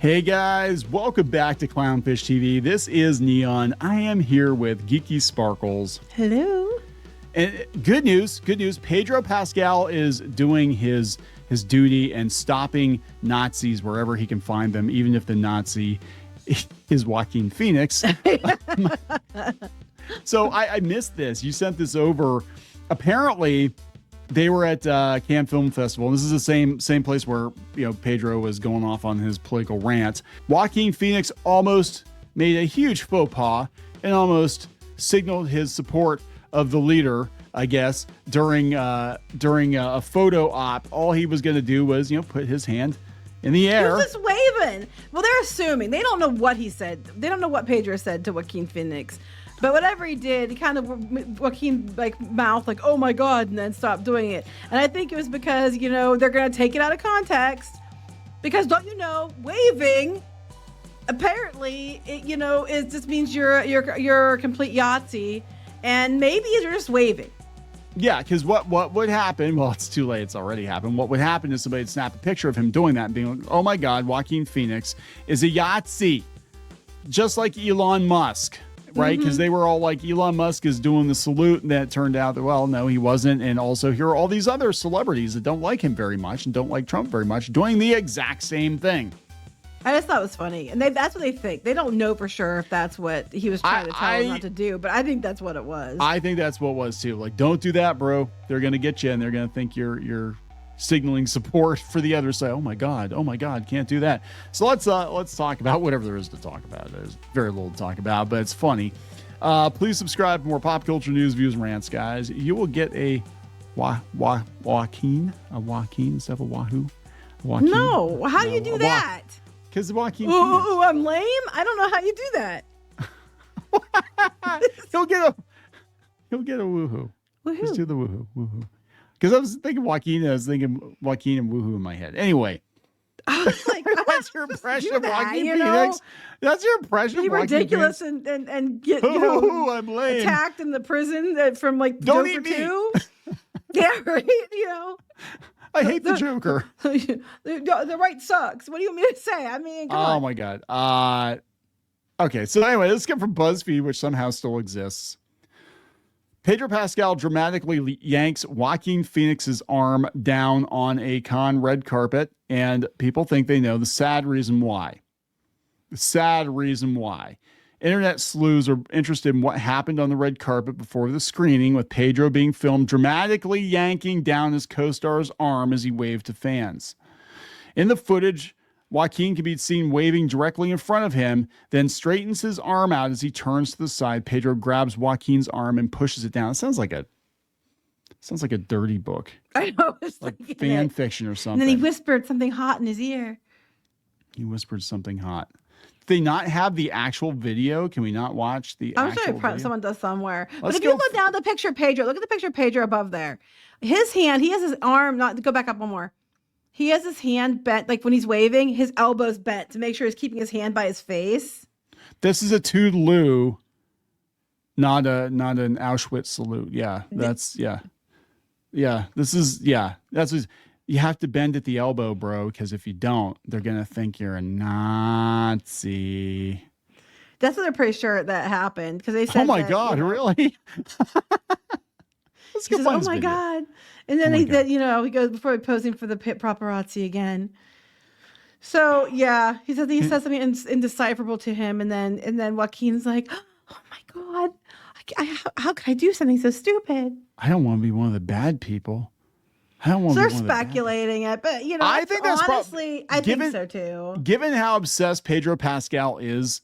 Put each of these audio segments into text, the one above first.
Hey guys, welcome back to Clownfish TV. This is Kneon. I am here with Geeky Sparkles. Hello. And good news. Pedro Pascal is doing his duty and stopping Nazis wherever he can find them, even if the Nazi is Joaquin Phoenix. So I missed this. You sent this over. Apparently, they were at Cannes Film Festival. This is the same place where Pedro was going off on his political rant. Joaquin Phoenix almost made a huge faux pas and almost signaled his support of the leader, I guess, during a photo op. All he was going to do was put his hand in the air. He was just waving. Well, they're assuming. They don't know what he said. They don't know what Pedro said to Joaquin Phoenix. But whatever he did, he kind of, Joaquin mouthed oh my God, and then stopped doing it. And I think it was because, they're going to take it out of context. Because don't you know, waving, apparently, it just means you're a complete Yahtzee. And maybe you're just waving. Yeah, because what would happen, well, it's too late, it's already happened. What would happen is somebody would snap a picture of him doing that and being like, oh my God, Joaquin Phoenix is a Yahtzee. Just like Elon Musk. Right? Because they were all like, Elon Musk is doing the salute. And then it turned out that, well, no, he wasn't. And also here are all these other celebrities that don't like him very much and don't like Trump very much doing the exact same thing. I just thought it was funny. And that's what they think. They don't know for sure if that's what he was trying to tell them not to do. But I think that's what it was. I think that's what it was too. Like, don't do that, bro. They're going to get you and they're going to think you're signaling support for the other side. Oh my God, can't do that. So let's talk about whatever there is to talk about. There's very little to talk about, but it's funny. Please subscribe for more pop culture news, views, and rants, guys. You will get a Joaquin instead of a Wahoo. Joaquin. No, how do you do that? Because Joaquin. Ooh, I'm lame. I don't know how you do that. He'll get a woohoo. Just do the woohoo. Because I was thinking Joaquin, and woohoo in my head. Anyway. I was like, that's your impression of Joaquin Phoenix. That's your impression of Joaquin ridiculous Phoenix. and get I'm lame. Attacked in the prison from Don't Joker eat me. 2. Yeah, right. I hate the Joker. The right sucks. What do you want me to say? I mean, come on. Oh my God. Okay, so anyway, let's get from BuzzFeed, which somehow still exists. Pedro Pascal dramatically yanks Joaquin Phoenix's arm down on a Cannes red carpet, and people think they know the sad reason why. Internet sleuths are interested in what happened on the red carpet before the screening, with Pedro being filmed dramatically yanking down his co-star's arm as he waved to fans. In the footage, Joaquin can be seen waving directly in front of him, then straightens his arm out as he turns to the side. Pedro grabs Joaquin's arm and pushes it down. It sounds like a dirty book. I know. It's like fan fiction or something. And then he whispered something hot in his ear. He whispered something hot. Did they not have the actual video? Can we not watch the actual video? Someone does somewhere. But if you look down the picture of Pedro, look at the picture of Pedro above there. His hand, he has his arm, go back up one more. He has his hand bent, like when he's waving, his elbow's bent to make sure he's keeping his hand by his face. This is a toodaloo, not an Auschwitz salute. Yeah, that's you have to bend at the elbow, bro, because if you don't, they're gonna think you're a Nazi. That's what they're pretty sure that happened because they said. Oh my God, really? He says, oh my God. And then he goes before posing for the paparazzi again. So yeah, he says something indecipherable to him, and then Joaquin's like, oh my God, how could I do something so stupid? I don't want to be one of the bad people. I don't want to be one of the bad. They're speculating it, but I think that's honestly, I think so too. Given how obsessed Pedro Pascal is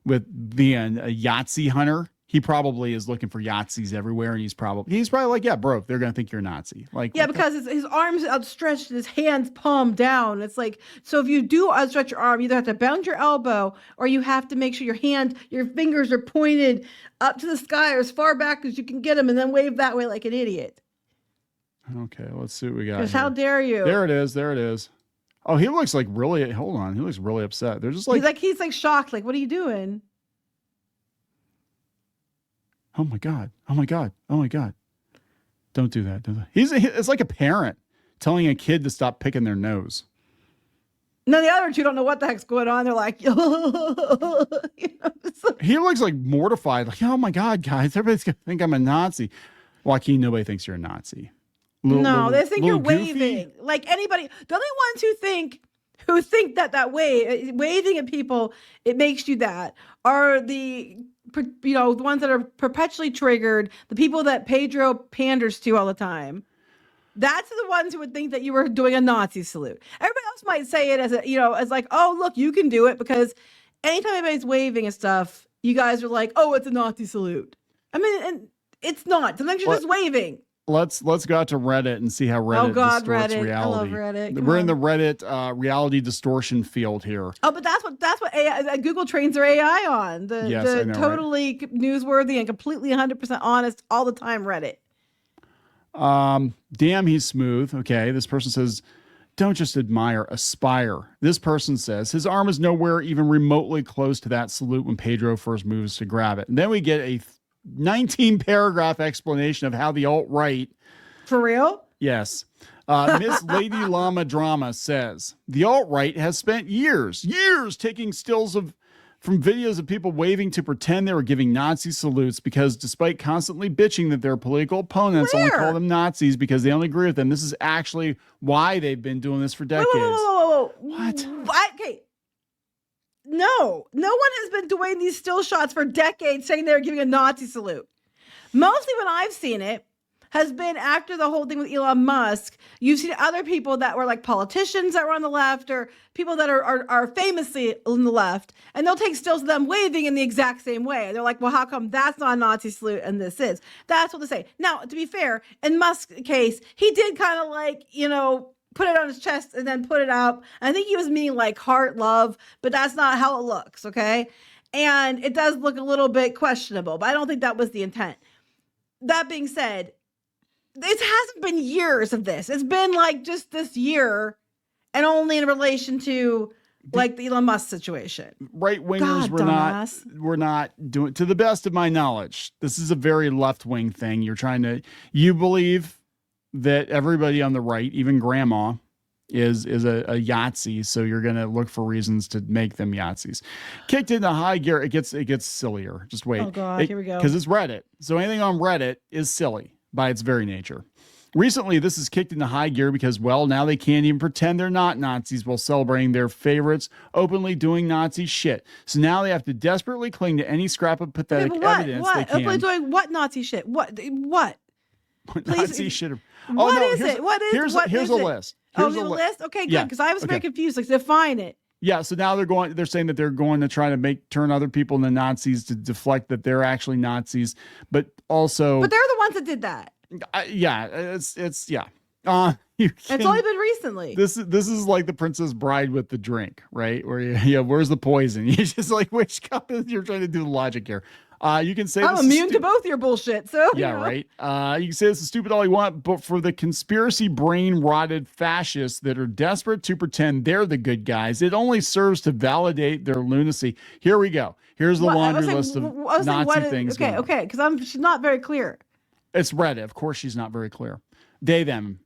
with being a Yahtzee hunter, he probably is looking for Yahtzees everywhere, and he's probably like, yeah, bro, they're gonna think you're a Nazi. Like, yeah, because his arms outstretched, his hands palm down. It's like, so if you do outstretch your arm, you either have to bend your elbow, or you have to make sure your fingers are pointed up to the sky or as far back as you can get them, and then wave that way like an idiot. Okay, let's see what we got. Because how dare you? There it is. Oh, he looks like really. Hold on, he looks really upset. They're just like he's like shocked. Like, what are you doing? Oh my God. Don't do that. It's like a parent telling a kid to stop picking their nose. And then the other two don't know what the heck's going on. They're like, you know, He looks like mortified. Like, oh my God, guys, everybody's going to think I'm a Nazi. Joaquin, nobody thinks you're a Nazi. They think you're goofy. waving. Like anybody, the only ones who think that way, waving at people, it makes you that, are the ones that are perpetually triggered, the people that Pedro panders to all the time. That's the ones who would think that you were doing a Nazi salute. Everybody else might say it as as like, oh, look, you can do it, because anytime anybody's waving and stuff, you guys are like, oh, it's a Nazi salute. I mean, and it's not. Sometimes you're just waving. Let's go out to Reddit and see how Reddit distorts Reddit. reality. I love Reddit. We're in the Reddit reality distortion field here. Oh, but that's what AI, Google trains their AI on. I know, totally right? Newsworthy and completely 100% honest all the time Reddit. Damn, he's smooth. Okay, this person says, don't just admire, aspire. This person says his arm is nowhere even remotely close to that salute when Pedro first moves to grab it. And then we get a 19-paragraph explanation of how the alt-right... For real? Yes. Miss Lady Llama Drama says, the alt-right has spent years taking stills from videos of people waving to pretend they were giving Nazi salutes, because despite constantly bitching that their political opponents only call them Nazis because they don't agree with them, this is actually why they've been doing this for decades. Whoa. What? Okay. No one has been doing these still shots for decades saying they're giving a Nazi salute. Mostly when I've seen it has been after the whole thing with Elon Musk. You've seen other people that were like politicians that were on the left, or people that are famously on the left, and they'll take stills of them waving in the exact same way. They're like, well, how come that's not a Nazi salute and this is? That's what they say. Now, to be fair, in Musk's case, he did kind of like, put it on his chest and then put it out. I think he was meaning like heart, love, but that's not how it looks, okay? And it does look a little bit questionable, but I don't think that was the intent. That being said, it hasn't been years of this. It's been like just this year, and only in relation to like the Elon Musk situation. Right wingers were not doing, to the best of my knowledge. This is a very left wing thing. You believe that everybody on the right, even grandma, is a Yahtzee, so you're gonna look for reasons to make them Yahtzees. Kicked into high gear, it gets sillier. Just wait. Oh God, here we go. Because it's Reddit, so anything on Reddit is silly by its very nature. Recently, this is kicked into high gear because, well, now they can't even pretend they're not Nazis while celebrating their favorites openly doing Nazi shit. So now they have to desperately cling to any scrap of pathetic evidence they can. Openly doing what Nazi shit? What? Nazi shit. What is it? Here's a list. Here's a list? Okay, good. Because I was very confused. Like, define it. Yeah, so now they're saying that they're going to try to turn other people into Nazis to deflect that they're actually Nazis, but also... But they're the ones that did that. It's only been recently. This is like the Princess Bride with the drink, right? Where where's the poison? You just like, which cup is you're trying to do the logic here. You can say I'm immune to both your bullshit. So yeah, right. You can say this is stupid all you want, but for the conspiracy brain rotted fascists that are desperate to pretend they're the good guys, it only serves to validate their lunacy. Here we go. Here's the laundry list of Nazi things. Okay, because she's not very clear. It's Reddit. Of course, she's not very clear. They, them,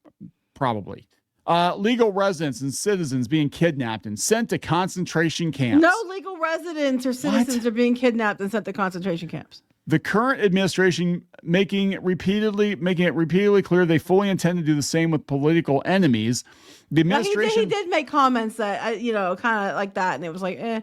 probably. Legal residents and citizens being kidnapped and sent to concentration camps. No legal residents or citizens are being kidnapped and sent to concentration camps. The current administration making it repeatedly clear they fully intend to do the same with political enemies. The administration he did make comments that kind of like that, and it was like, eh.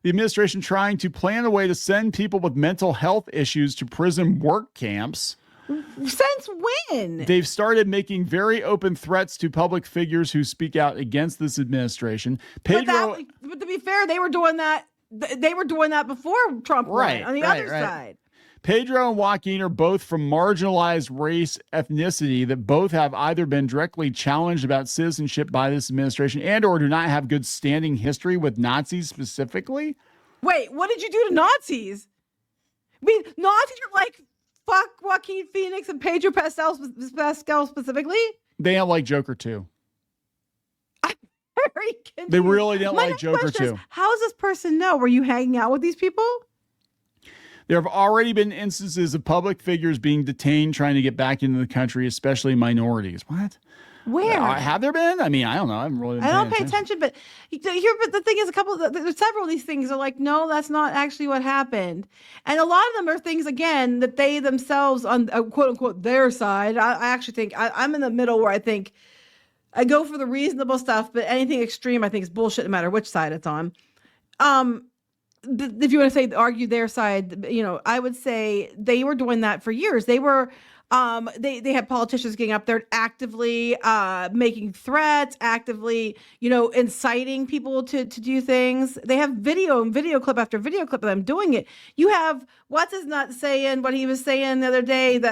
The administration trying to plan a way to send people with mental health issues to prison work camps. Since when? They've started making very open threats to public figures who speak out against this administration. But to be fair, they were doing that. They were doing that before Trump went on the other side. Pedro and Joaquin are both from marginalized race ethnicity that both have either been directly challenged about citizenship by this administration and or do not have good standing history with Nazis specifically. Wait, what did you do to Nazis? I mean, Nazis are like, fuck Joaquin Phoenix and Pedro Pascal specifically? They don't like Joker too. I'm very confused. They really don't like Joker too. How does this person know? Were you hanging out with these people? There have already been instances of public figures being detained trying to get back into the country, especially minorities. What? Where? Have there been? I mean, I don't know. I haven't really been I don't pay paying attention, but but the thing is, there's several of these things are like, no, that's not actually what happened. And a lot of them are things, again, that they themselves on quote unquote their side. I actually think I'm in the middle where I think I go for the reasonable stuff, but anything extreme, I think is bullshit no matter which side it's on. If you want to say argue their side, I would say they were doing that for years. They were, they had politicians getting up there actively making threats, actively, inciting people to do things. They have video clip after video clip of them doing it. You have what's his nut saying what he was saying the other day, the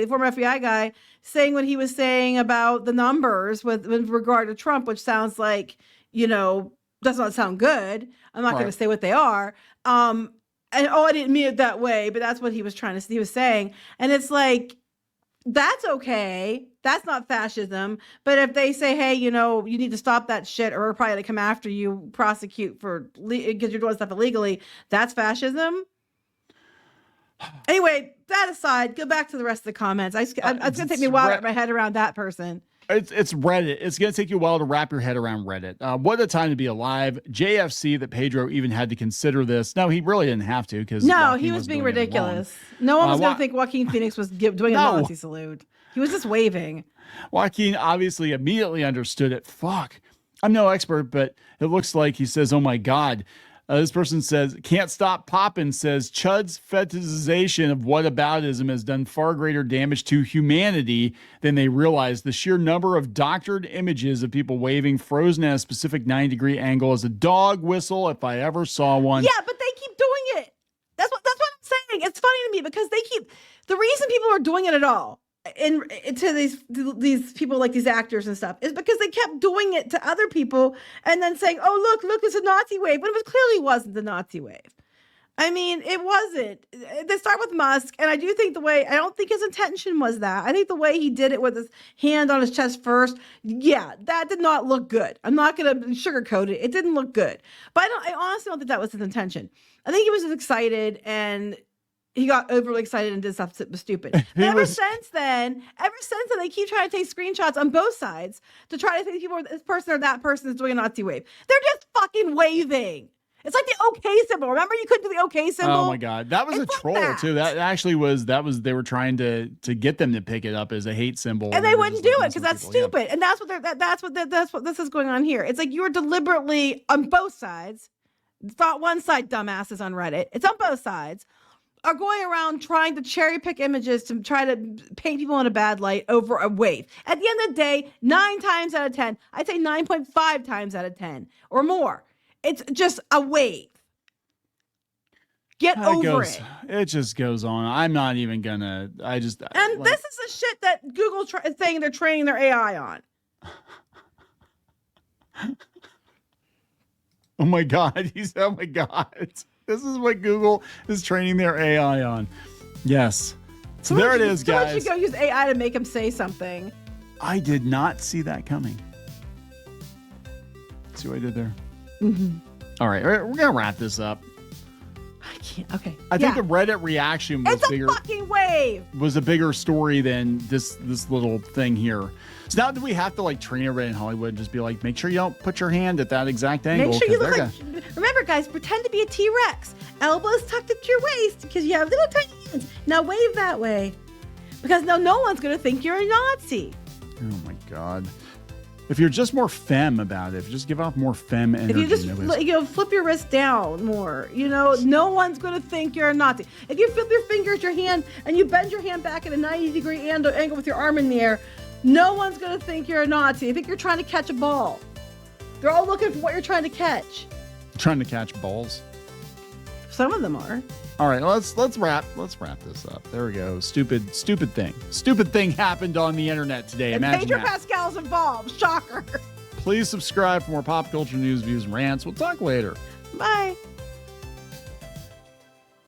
former FBI guy, saying what he was saying about the numbers with regard to Trump, which sounds like, does not sound good. I'm not going to say what they are. I didn't mean it that way, but that's what he was saying. And it's like, that's okay. That's not fascism. But if they say, hey, you need to stop that shit, or we're probably going to come after you, prosecute because you're doing stuff illegally, that's fascism. Anyway, that aside, go back to the rest of the comments. It's going to take me a while to wrap my head around that person. It's Reddit. It's going to take you a while to wrap your head around Reddit. What a time to be alive. JFC that Pedro even had to consider this. No, he really didn't have to, because he was being ridiculous. No one was going to think Joaquin Phoenix was doing a Nazi salute. He was just waving. Joaquin obviously immediately understood it. Fuck. I'm no expert, but it looks like he says, oh my God. This person says, can't stop poppin', says Chud's fetishization of whataboutism has done far greater damage to humanity than they realize. The sheer number of doctored images of people waving frozen at a specific 90-degree angle is a dog whistle if I ever saw one. Yeah, but they keep doing it. That's what I'm saying. It's funny to me because the reason people are doing it at all to these people, like these actors and stuff, is because they kept doing it to other people and then saying, oh, look, it's a Nazi wave, when it clearly wasn't the Nazi wave. I mean, it wasn't. They start with Musk, and I don't think his intention was that. I think the way he did it with his hand on his chest first, that did not look good. I'm not going to sugarcoat it. It didn't look good. But I honestly don't think that was his intention. I think he was just excited, and he got overly excited and did stuff that was stupid. But ever since then, they keep trying to take screenshots on both sides to try to think this person or that person is doing a Nazi wave. They're just fucking waving. It's like the OK symbol. Remember, you couldn't do the OK symbol? Oh my God, that was a troll too. That actually was. They were trying to get them to pick it up as a hate symbol, and they wouldn't do it because that's stupid. Yeah. And that's what this is going on here. It's like you are deliberately on both sides. It's not one side, dumbasses on Reddit. It's on both sides. Are going around trying to cherry pick images to try to paint people in a bad light over a wave. At the end of the day, 9 times out of 10, I'd say 9.5 times out of 10 or more, it's just a wave. Get over it. It just goes on. I'm not even gonna. This is the shit that Google is saying they're training their AI on. Oh my God. Oh my God. This is what Google is training their AI on. Yes. So there it is, guys. Someone should go use AI to make him say something. I did not see that coming. See what I did there? Mm-hmm. All right. We're going to wrap this up. I can't. Okay. I think the Reddit reaction was bigger. It's a fucking wave. Was a bigger story than this little thing here. So now do we have to train everybody in Hollywood and just be like, make sure you don't put your hand at that exact angle? Make sure you look remember, guys, pretend to be a T-Rex. Elbows tucked at your waist because you have little tiny hands. Now wave that way. Because no one's going to think you're a Nazi. Oh my God. If you're just more femme about it, if you just give off more femme energy. If you just flip your wrist down more, no one's going to think you're a Nazi. If you flip your fingers, your hand, and you bend your hand back at a 90-degree angle with your arm in the air, no one's going to think you're a Nazi. I think you're trying to catch a ball. They're all looking for what you're trying to catch. Trying to catch balls? Some of them are. All right, let's wrap this up. There we go. Stupid thing. Stupid thing happened on the internet today. And Pedro Pascal's involved. Shocker. Please subscribe for more pop culture news, views, and rants. We'll talk later. Bye.